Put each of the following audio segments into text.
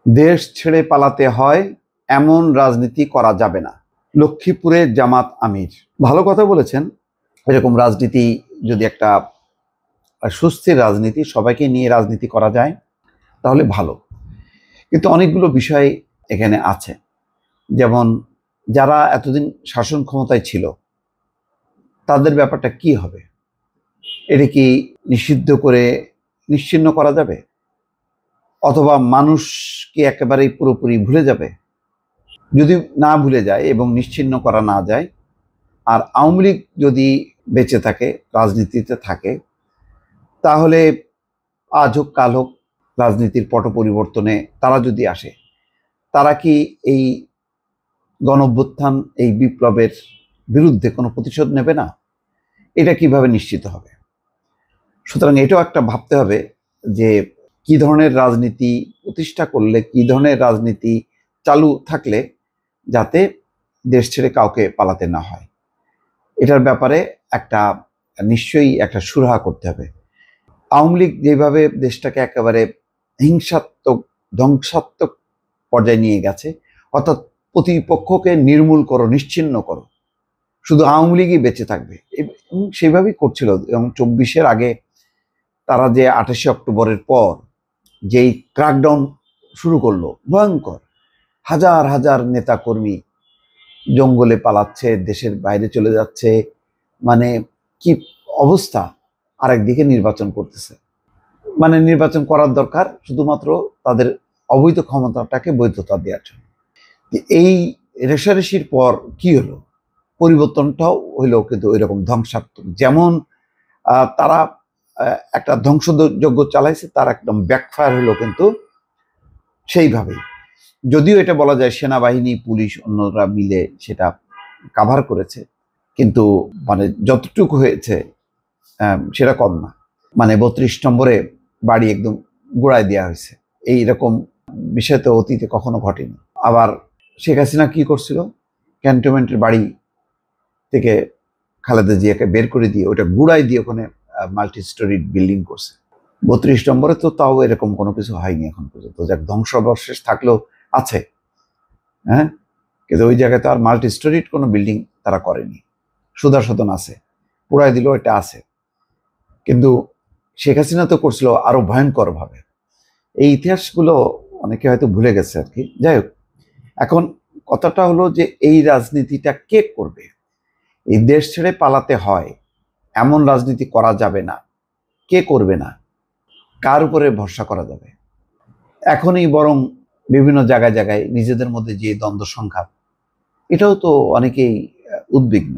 দেশ ছেড়ে পালাতে হয় এমন রাজনীতি করা যাবে না। লক্ষ্মীপুরে জামাত আমির ভালো কথা বলেছেন। এরকম রাজনীতি যদি একটা সুস্থির রাজনীতি, সবাইকে নিয়ে রাজনীতি করা যায় তাহলে ভালো। কিন্তু অনেকগুলো বিষয় এখানে আছে, যেমন যারা এতদিন শাসন ক্ষমতায় ছিল তাদের ব্যাপারটা কি হবে? এটা কি নিষিদ্ধ করে নিশ্চিহ্ন করা যাবে, অথবা মানুষ কি একেবারেই পুরোপুরি ভুলে যাবে? যদি না ভুলে যায় এবং নিশ্চিহ্ন করা না যায়, আর আওয়ামী লীগ যদি বেঁচে থাকে, রাজনীতিতে থাকে, তাহলে আজ হোক কাল হোক রাজনীতির পট পরিবর্তনে তারা যদি আসে, তারা কি এই গণঅভ্যুত্থান, এই বিপ্লবের বিরুদ্ধে কোনো প্রতিশোধ নেবে না? এটা কিভাবে নিশ্চিত হবে? সুতরাং এটাও একটা ভাবতে হবে যে কি ধরনের রাজনীতি প্রতিষ্ঠা করলে, কি ধরনের রাজনীতি চালু থাকলে যাতে দেশ ছেড়ে কাউকে পালাতে না হয়, এটার ব্যাপারে একটা নিশ্চয়ই একটা সুরাহা করতে হবে। আওয়ামী লীগ যেভাবে দেশটাকে একেবারে হিংসাত্মক, ধ্বংসাত্মক পর্যায়ে নিয়ে গেছে, অর্থাৎ প্রতিপক্ষকে নির্মূল করো, নিশ্চিহ্ন করো, শুধু আওয়ামী লীগই বেঁচে থাকবে, এবং সেভাবেই করছিল। এবং 24-এর আগে তারা যে 28শে অক্টোবরের পর যেই ক্র্যাকডাউন শুরু করলো, ভয়ঙ্কর, হাজার হাজার নেতা কর্মী জঙ্গলে পালাচ্ছে, দেশের বাইরে চলে যাচ্ছে, মানে কি অবস্থা। আরেকদিকে নির্বাচন করতেছে, মানে নির্বাচন করার দরকার শুধুমাত্র তাদের অবৈধ ক্ষমতাটাকে বৈধতা দেওয়ার জন্য। এই রেশারেশির পর কি হলো? পরিবর্তনটাও হইলো কিন্তু ওই রকম ধ্বংসাত্মক। যেমন তারা একটা ধ্বংসযজ্ঞ চালাইছে, তার একদম ব্যাকফায়ার হলো কিন্তু সেইভাবেই। যদিও এটা বলা যায় সেনাবাহিনী, পুলিশ, অন্যরা মিলে সেটা কাভার করেছে, কিন্তু মানে যতটুকু হয়েছে সেটা কম না। মানে 32 নম্বরে বাড়ি একদম গোড়ায় দেওয়া হয়েছে, এইরকম বিষয় তো অতীতে কখনো ঘটেনি। আবার শেখ হাসিনা কি করছিল? ক্যান্টনমেন্টের বাড়ি থেকে খালেদা জিয়াকে বের করে দিয়ে ওটা গুড়াই দিয়ে ওখানে মাল্টি স্টোরি বিল্ডিং করছে। 32 নম্বরে তো তাও এরকম কোনো কিছু হয়নি এখন পর্যন্ত। যাক, ধ্বংসাবশেষ থাকলেও আছে, হ্যাঁ, কিন্তু ওই জায়গায় তো আর মাল্টি স্টোরিড কোনো বিল্ডিং তারা করেনি। সুদর্শন আছে, পোড়াই দিল, এটা আছে। কিন্তু শেখ হাসিনা তো করছিল আরো ভয়ঙ্কর ভাবে। এই ইতিহাসগুলো অনেকে হয়তো ভুলে গেছে আর কি। যাই হোক, এখন কথাটা হলো যে এই রাজনীতিটা কে করবে? এই দেশ ছেড়ে পালাতে হয় এমন রাজনীতি করা যাবে না। কে করবে না? কার উপরে ভরসা করা যাবে? এখনই বরং বিভিন্ন জায়গায় জায়গায় নিজেদের মধ্যে যে দ্বন্দ্ব সংঘাত, এটাও তো অনেকেই উদ্বিগ্ন।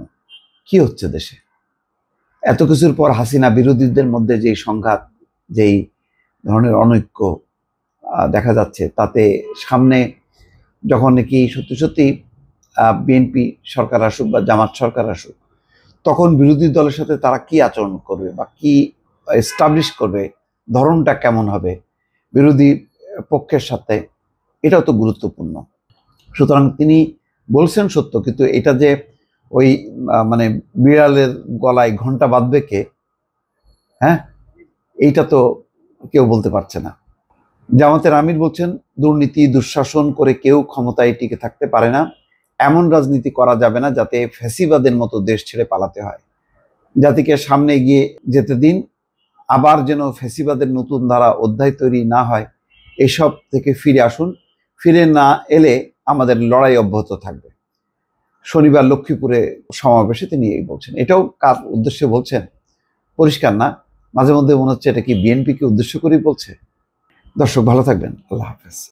কি হচ্ছে দেশে? এত কিছুর পর হাসিনা বিরোধীদের মধ্যে যে সংঘাত, যেই ধরনের অনৈক্য দেখা যাচ্ছে, তাতে সামনে যখন নাকি সত্যি সত্যি বিএনপি সরকার আসুক বা জামাত সরকার আসুক, তখন বিরোধী দলের সাথে তারা কি আচরণ করবে বা কি এস্টাবলিশ করবে, ধরনটা কেমন হবে বিরোধী পক্ষের সাথে, এটাও তো গুরুত্বপূর্ণ। সুতরাং তিনি বলছেন সত্য, কিন্তু এটা যে ওই মানে বিড়ালের গলায় ঘন্টা বাঁধবে কে, হ্যাঁ, এইটা তো কেউ বলতে পারছে না। জামাতের আমির বলছেন, দুর্নীতি দুঃশাসন করে কেউ ক্ষমতায় টিকে থাকতে পারে না। এমন রাজনীতি করা যাবে না যাতে ফ্যাসিবাদের মতো দেশ ছেড়ে পালাতে হয়। জাতিকে সামনে এগিয়ে যেতে দিন, আবার যেন ফ্যাসিবাদের নতুন ধারা অধ্যায় তৈরি না হয়, এসব থেকে ফিরে আসুন। ফিরে না এলে আমাদের লড়াই অব্যাহত থাকবে। শনিবার লক্ষ্মীপুরে সমাবেশে তিনি এই বলছেন। এটাও কার উদ্দেশ্যে বলছেন পরিষ্কার না। মাঝে মধ্যে মনে হচ্ছে এটা কি বিএনপিকে উদ্দেশ্য করেই বলছে। দর্শক, ভালো থাকবেন। আল্লাহ হাফেজ।